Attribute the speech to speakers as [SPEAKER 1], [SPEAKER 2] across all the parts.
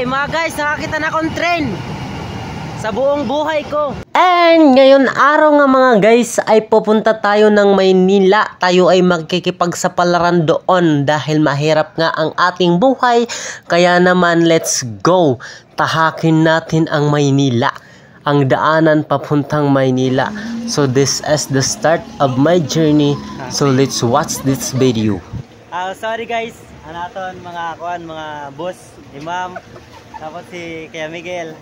[SPEAKER 1] Mga guys, nakakita na akong trend sa buong buhay ko. And ngayon araw nga mga guys ay pupunta tayo ng Maynila. Tayo ay magkikipagsapalaran doon dahil mahirap nga ang ating buhay. Kaya naman let's go. Tahakin natin ang Maynila, ang daanan papuntang Maynila. So this is the start of my journey. So let's watch this video. Sorry guys, anaton mga boss, imam, tapos si Kuya Miguel,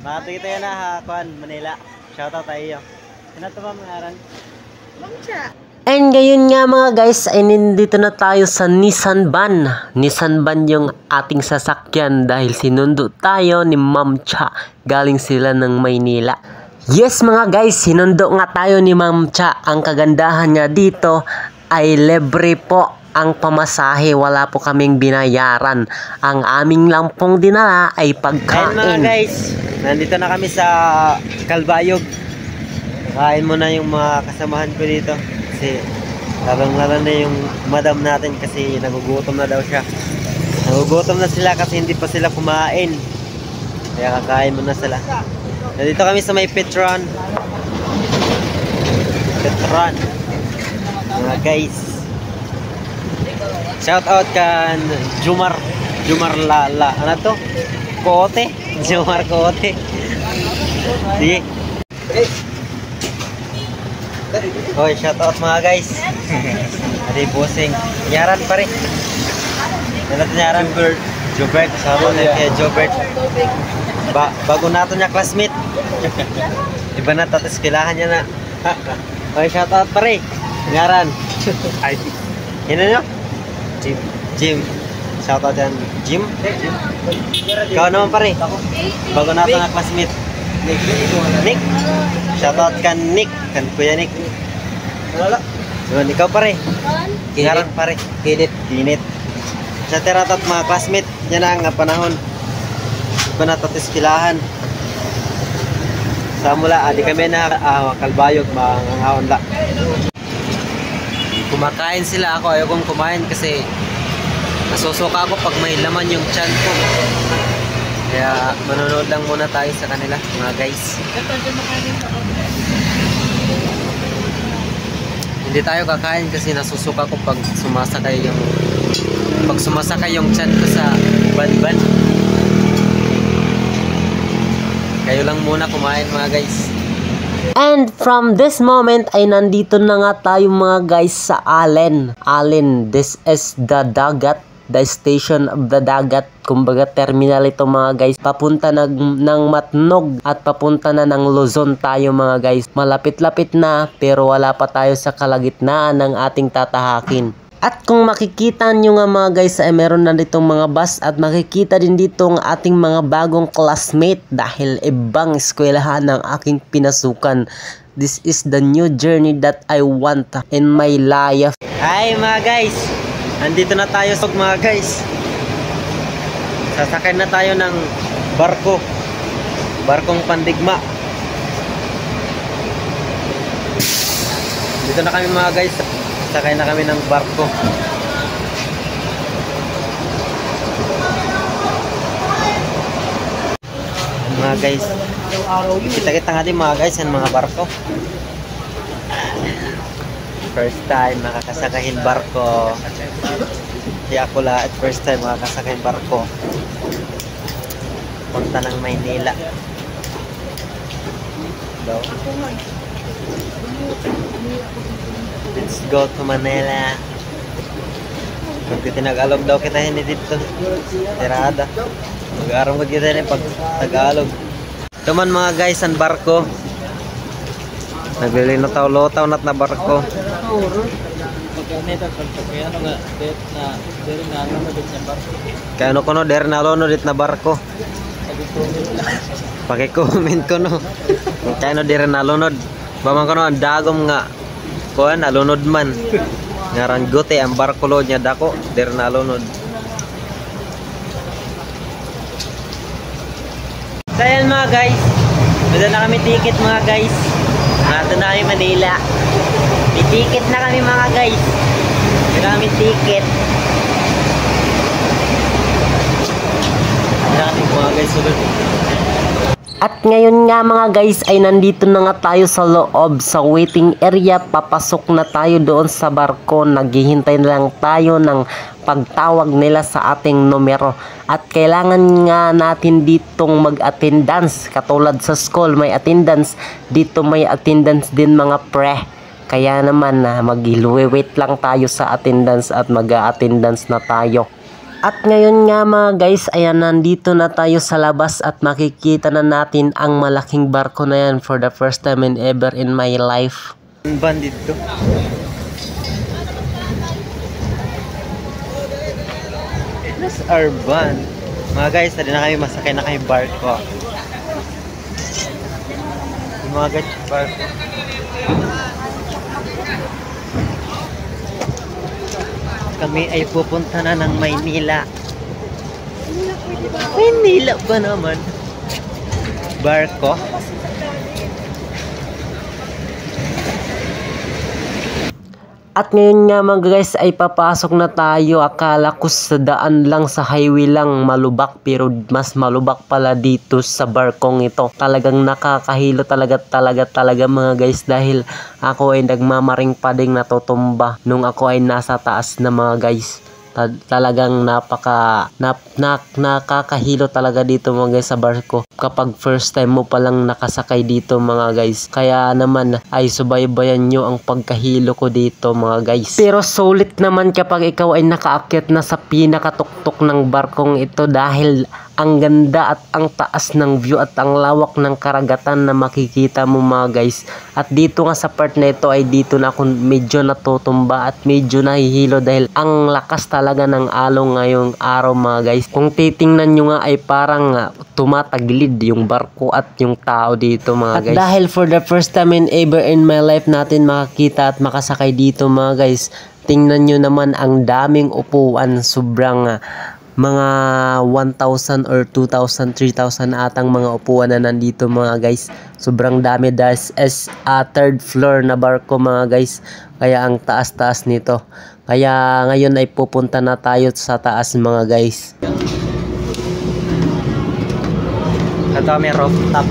[SPEAKER 1] makatuloy tayo na ha, Manila. Shoutout tayo. Ano ito ba mga aran? Mamcha. And ngayon nga mga guys, ay nandito na tayo sa Nissan Van. Nissan Van yung ating sasakyan dahil sinundo tayo ni Mamcha. Galing sila ng Maynila. Yes mga guys, sinundo nga tayo ni Mamcha. Ang kagandahan niya dito ay libre po ang pamasahe, wala po kaming binayaran. Ang aming lang pong dinala ay pagkain. Ayan mga guys, nandito na kami sa Calbayog. Kain muna yung mga kasamahan ko dito kasi lalong-lalo na yung madam natin kasi nagugutom na daw siya. Nagugutom na sila kasi hindi pa sila kumain, kaya kakain muna sila. Nandito kami sa may Petron mga guys. Shout out kan Jumar Lala. Ano to? Koote. Jumar Koote. Sige. Hoy, shout out mga guys. Adi bossing. Nyaran pare. Nyaran Jobert. Shout out kay Jobert. Bago nato niya classmate. Iba na tatas kilahan niya na. Hoy, shout out pare. Nyaran. Ay. Ano nyo? Jim. Shoutout yan. Jim? Ikaw naman pare. Bago natin na classmate. Nick. Shoutout kan Nick. Kan Kuya Nick. Wala. So, ikaw pare. Kingaran pare. Kinit. Sa teratot mga classmate. Yan ang panahon. Iba na tatiskilahan. Sa mula, di kami na Calbayog mga haon la. Kumakain sila, ako ayaw kong kumain kasi nasusuka ako pag may laman yung tiyan ko. Kaya manonood lang muna tayo sa kanila mga guys. Hindi tayo kakain kasi nasusuka ko pag sumasakay yung tiyan ko sa ban-ban. Kayo lang muna kumain mga guys. And from this moment ay nandito na nga tayo mga guys sa Allen. This is the dagat, the station of the dagat. Kumbaga terminal ito mga guys. Papunta ng Matnog at papunta na ng Luzon tayo mga guys. Malapit-lapit na pero wala pa tayo sa kalagitnaan ng ating tatahakin. At kung makikita nyo nga mga guys ay meron na ditong mga bus at makikita din dito ang ating mga bagong classmate dahil ibang eskwelahan ng aking pinasukan. This is the new journey that I want in my life. Hi mga guys! Andito na tayo mga guys. Sasakay na tayo ng barko. Barkong Pandigma. Dito na kami mga guys. Sakay na kami ng barko. Mga guys, kita-kita nga din mga guys yan mga barko. First time makakasakahin barko. Kaya ako lahat first time makakasakahin barko. Punta ng Maynila. Let's go to Manila. Pag tinagalog daw kita hindi dito. Tirada. Mag-aarong ko kita rin pag Tagalog. Tuman mga guys, ang barko. Naglilinotaw-lotaw nat na barko. Kaya ano ko no, der na lono dit na barko. Paki-comment ko no. Kaya no, der na lonod. Bamang ko no, ang dagom nga. Kuan alunod man ngaran gote ang barko lo nya dako der na alunod. So yan mga guys, wala na kami ticket mga guys. Nato na kami Manila. May ticket na kami mga guys. Maraming ticket. Maraming mga guys. At ngayon nga mga guys ay nandito na nga tayo sa loob sa waiting area. Papasok na tayo doon sa barko. Naghihintay na lang tayo ng pagtawag nila sa ating numero. At kailangan nga natin ditong mag-attendance. Katulad sa school may attendance. Dito may attendance din mga pre. Kaya naman mag-wait lang tayo sa attendance at mag-attendance na tayo. At ngayon nga mga guys, ayan nandito na tayo sa labas at makikita na natin ang malaking barko na yan for the first time and ever in my life. Bandit to. That's our van. Mga guys, tadi na kami masakay na kami barko. Mga guys, barko. Kami ay pupunta na ng Maynila. Maynila ba naman? Barko. At ngayon nga mga guys ay papasok na tayo. Akala ko sa daan lang, sa highway lang malubak, pero mas malubak pala dito sa barkong ito. Talagang nakakahilo talaga mga guys, dahil ako ay nagmamaring pading natutumba nung ako ay nasa taas na mga guys. Talagang nakakahilo talaga dito mga guys sa barko kapag first time mo palang nakasakay dito mga guys. Kaya naman ay subaybayan nyo ang pagkahilo ko dito mga guys. Pero sulit naman kapag ikaw ay nakaakyat na sa pinakatuktok ng barkong ito, dahil ang ganda at ang taas ng view at ang lawak ng karagatan na makikita mo mga guys. At dito nga sa part na ito ay dito na ako medyo natutumba at medyo nahihilo dahil ang lakas talaga ng alon ngayong araw mga guys. Kung titingnan nyo nga ay parang tumataglid yung barko at yung tao dito mga guys. At dahil for the first time and ever in my life natin makakita at makasakay dito mga guys, tingnan nyo naman ang daming upuan. Sobrang mga 1,000 or 2,000, 3,000 atang mga upuan na nandito mga guys. Sobrang dami dahil third floor na barko mga guys. Kaya ang taas-taas nito. Kaya ngayon ay pupunta na tayo sa taas mga guys. Ito may rooftop.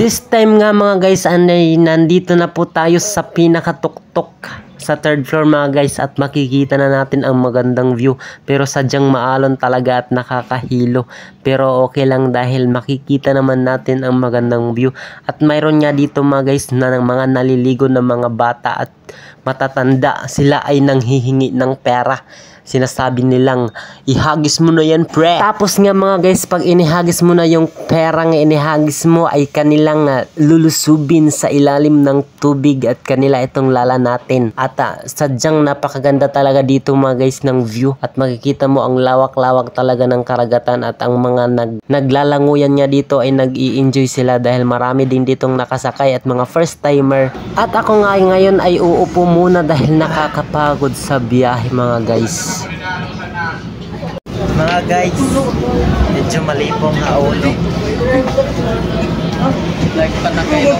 [SPEAKER 1] This time nga mga guys, nandito na po tayo sa pinakatuktok sa third floor mga guys, at makikita na natin ang magandang view. Pero sadyang maalon talaga at nakakahilo. Pero okay lang dahil makikita naman natin ang magandang view. At mayroon nga dito mga guys na mga naliligo na mga bata at matatanda. Sila ay nanghihingi ng pera. Sinasabi nilang, ihagis mo na yan pre. Tapos nga mga guys, pag inihagis mo na yung perang inihagis mo ay kanilang lulusubin sa ilalim ng tubig at kanila itong lalanatin. At sadyang napakaganda talaga dito mga guys ng view. At makikita mo ang lawak-lawak talaga ng karagatan. At ang mga naglalanguyan nga dito ay nag-i-enjoy sila dahil marami din ditong nakasakay at mga first timer. At ako nga ngayon ay uupo muna dahil nakakapagod sa biyahe mga guys. Mga guys, medyo malipong na ulo. Like pa na kayo.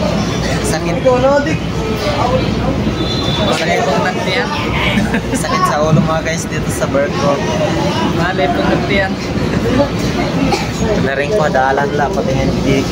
[SPEAKER 1] Sangin ko na di. Malipong nagtiyan. Sakit sa ulo mga guys dito sa barko. Malipong nagtiyan. Naring ko dalan la pati hindi.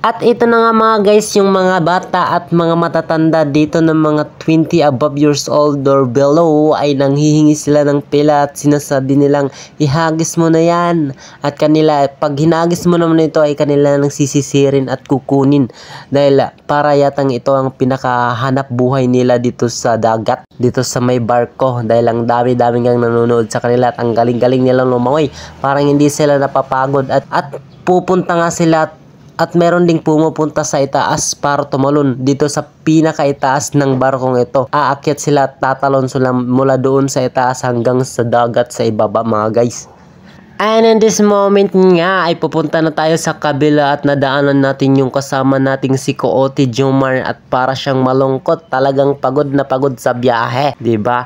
[SPEAKER 1] At ito na nga mga guys, yung mga bata at mga matatanda dito ng mga 20 above years old or below ay nanghihingi sila ng pila at sinasabi nilang ihagis mo na yan. At kanila, pag hinagis mo naman ito ay kanila nang sisisirin at kukunin. Dahil para yatang ito ang pinakahanap buhay nila dito sa dagat, dito sa may barko. Dahil ang dami-dami ngang nanonood sa kanila at ang galing-galing nilang lumangoy. Parang hindi sila napapagod at pupunta nga sila. At meron ding pumupunta sa itaas para tumalon dito sa pinakaitaas ng barkong ito. Aakyat sila at tatalon sila mula doon sa itaas hanggang sa dagat sa ibaba mga guys. And in this moment nga ay pupunta na tayo sa kabila at nadaanan natin yung kasama nating si Koote Jomar at para siyang malungkot. Talagang pagod na pagod sa biyahe, diba?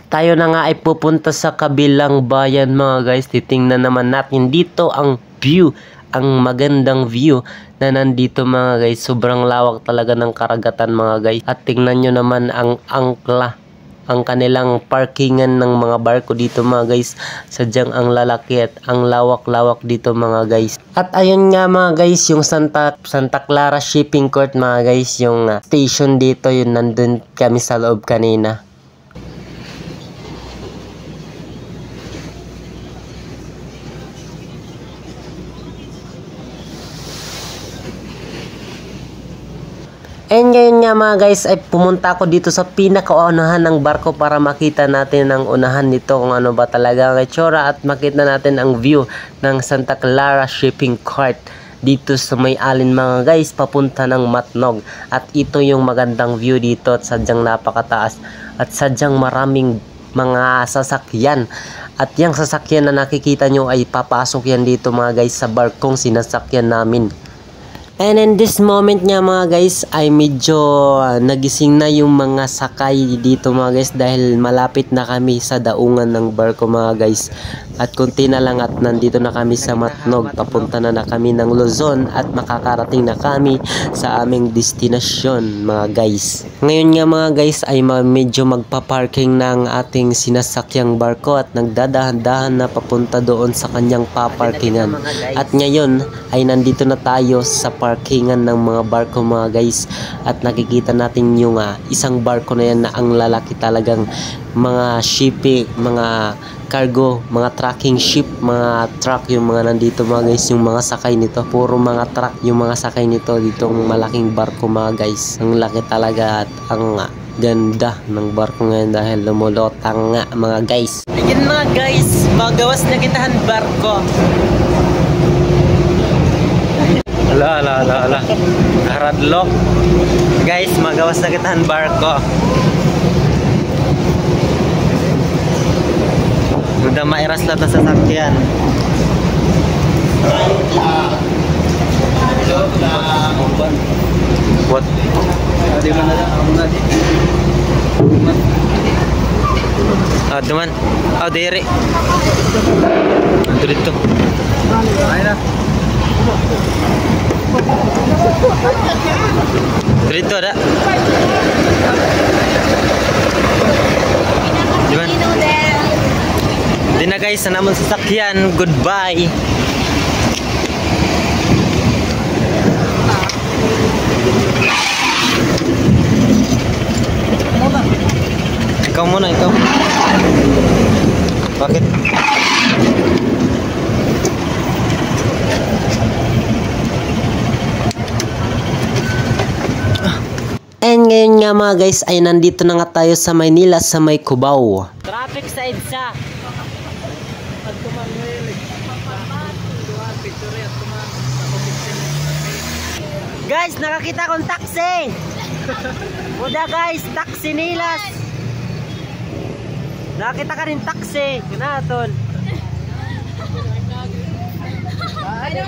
[SPEAKER 1] Tayo na nga ay pupunta sa kabilang bayan mga guys. Titingnan naman natin dito ang view ang magandang view na nandito mga guys. Sobrang lawak talaga ng karagatan mga guys. At tingnan nyo naman ang angkla, ang kanilang parkingan ng mga barko dito mga guys. Sadyang ang lalaki at ang lawak-lawak dito mga guys. At ayun nga mga guys, yung Santa Clara Shipping Court mga guys, yung station dito, yun nandun kami sa loob kanina. And ngayon nga mga guys ay pumunta ako dito sa pinakaunahan ng barko para makita natin ang unahan nito kung ano ba talaga ang itsura at makita natin ang view ng Santa Clara Shipping Court dito sa May Alin mga guys, papunta ng Matnog. At ito yung magandang view dito at sadyang napakataas at sadyang maraming mga sasakyan. At yung sasakyan na nakikita nyo ay papasok yan dito mga guys sa barkong sinasakyan namin. And in this moment nga mga guys ay medyo nagising na yung mga sakay dito mga guys dahil malapit na kami sa daungan ng barko mga guys. At kunti na lang at nandito na kami sa Matnog. Papunta na kami ng Luzon at makakarating na kami sa aming destinasyon mga guys. Ngayon nga mga guys ay medyo magpa-parking ng ating sinasakyang barko at nagdadahan-dahan na papunta doon sa kanyang paparkingan. At ngayon ay nandito na tayo sa parkingan ng mga barko mga guys. At nakikita natin yung isang barko na yan na ang lalaki talagang mga shipping, mga cargo, mga trucking ship, mga truck yung mga nandito mga guys, yung mga sakay nito. Puro mga truck yung mga sakay nito ditong malaking barko mga guys. Ang laki talaga at ang ganda ng barko ngayon dahil lumulotang nga mga guys. Ayan mga guys, magawas na kitahan barko. Ala. Haradlok. Guys, magawas na kitahan barko. Udah mairas na sa sasakyan. What? Duman. Dere. Dito. Dito ada. Duman. Di na guys, na naman sasakyan. Goodbye. Ikaw muna, ikaw. Bakit? And ngayon nga mga guys ay nandito na nga tayo sa Maynila sa may Cubao. Traffic sa EDSA. Guys, nakakita akong taxi. Uda guys, taxi nilas. Nakakita ka rin taxi. Kinaton.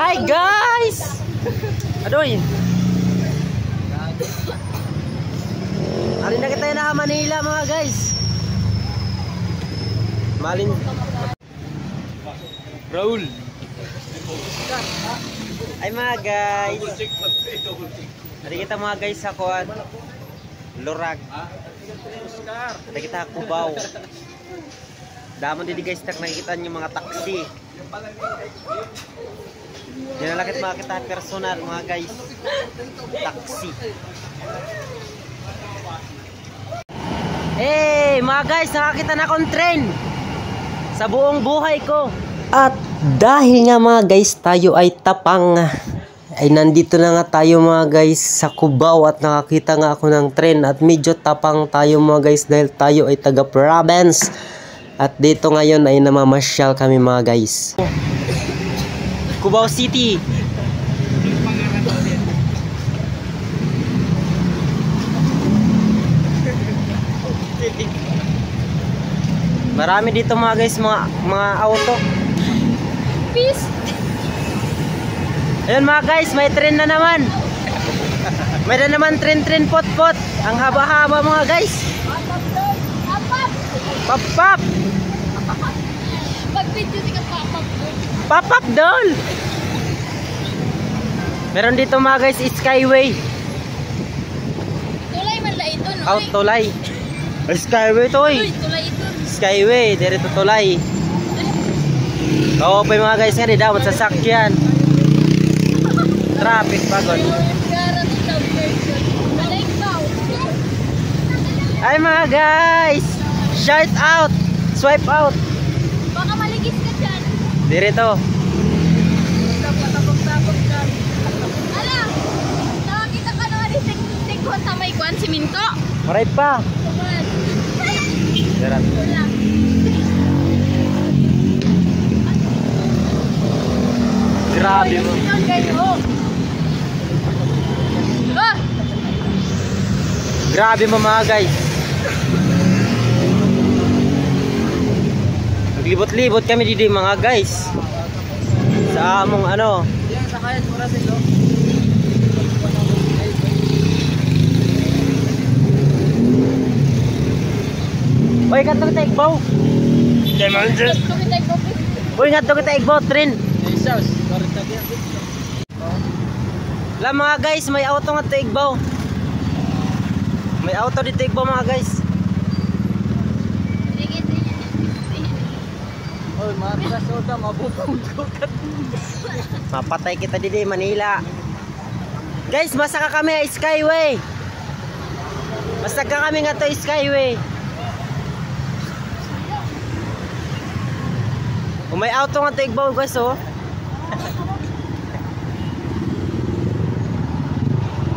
[SPEAKER 1] Hi guys. Adoy. Alin na kita na Manila mga guys. Malin. Raul. Ay mga guys. Ada kita mga guys sa kuan. Lurag. Ada kita Cubao. Damon din guys tak nakikita niyo mga taxi. Diyan lang kita makita personal mga guys. Taxi. Hey mga guys, nakakita na akong train sa buong buhay ko. At dahil nga mga guys tayo ay tapang, ay nandito na nga tayo mga guys sa Cubao at nakakita nga ako ng train. At medyo tapang tayo mga guys dahil tayo ay taga province. At dito ngayon ay namamasyal kami mga guys. Cubao City. Marami dito mga guys, mga auto. Peace. Ayun mga guys, may train na naman. May na naman train pot. Ang haba-haba mga guys. Pop. Pag-video si ka pop doon. Meron dito mga guys, Skyway.
[SPEAKER 2] Tulay man la ito, no?
[SPEAKER 1] Out tulay. Skyway to
[SPEAKER 2] Uy, tulay ito.
[SPEAKER 1] Skyway, dirito tulay. Oo pa mga guys nga, di dapat sasakyan. Traffic pagod. Ay mga guys, shout out, swipe out.
[SPEAKER 2] Baka maligis ka dyan.
[SPEAKER 1] Dirito.
[SPEAKER 2] Tapos ka. Alam, nakakita ka na rin tingkot na may kwan, siminto.
[SPEAKER 1] Maray pa.
[SPEAKER 2] Kuman.
[SPEAKER 1] Dirat.
[SPEAKER 2] Wala.
[SPEAKER 1] Grabe mo.
[SPEAKER 2] Ah!
[SPEAKER 1] Grabe mo mga guys. Naglibot-libot kami dito mga guys. Sa among ano. Uy, kanto kita igbaw. Uy, kanto kita igbaw, tren. La mga guys, may auto nga to igbaw. May auto dito igbaw mga guys. Oy, matras oda mabutong dukat. Mapatay kita dito Manila. Guys, masaka kami Skyway. Masaka kami nga to Skyway. Kung may auto nga to igbaw guys oh.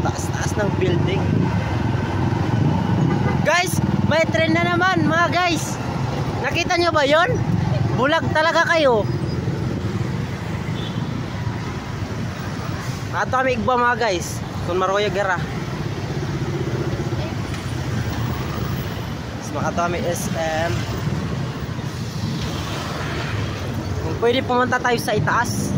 [SPEAKER 1] Taas-taas ng building. Guys, may tren na naman mga guys. Nakita nyo ba yon? Bulag talaga kayo. Ato kami igba mga guys. Kung maroya gara. Makato kami SM. Kung pwede pumunta tayo sa itaas.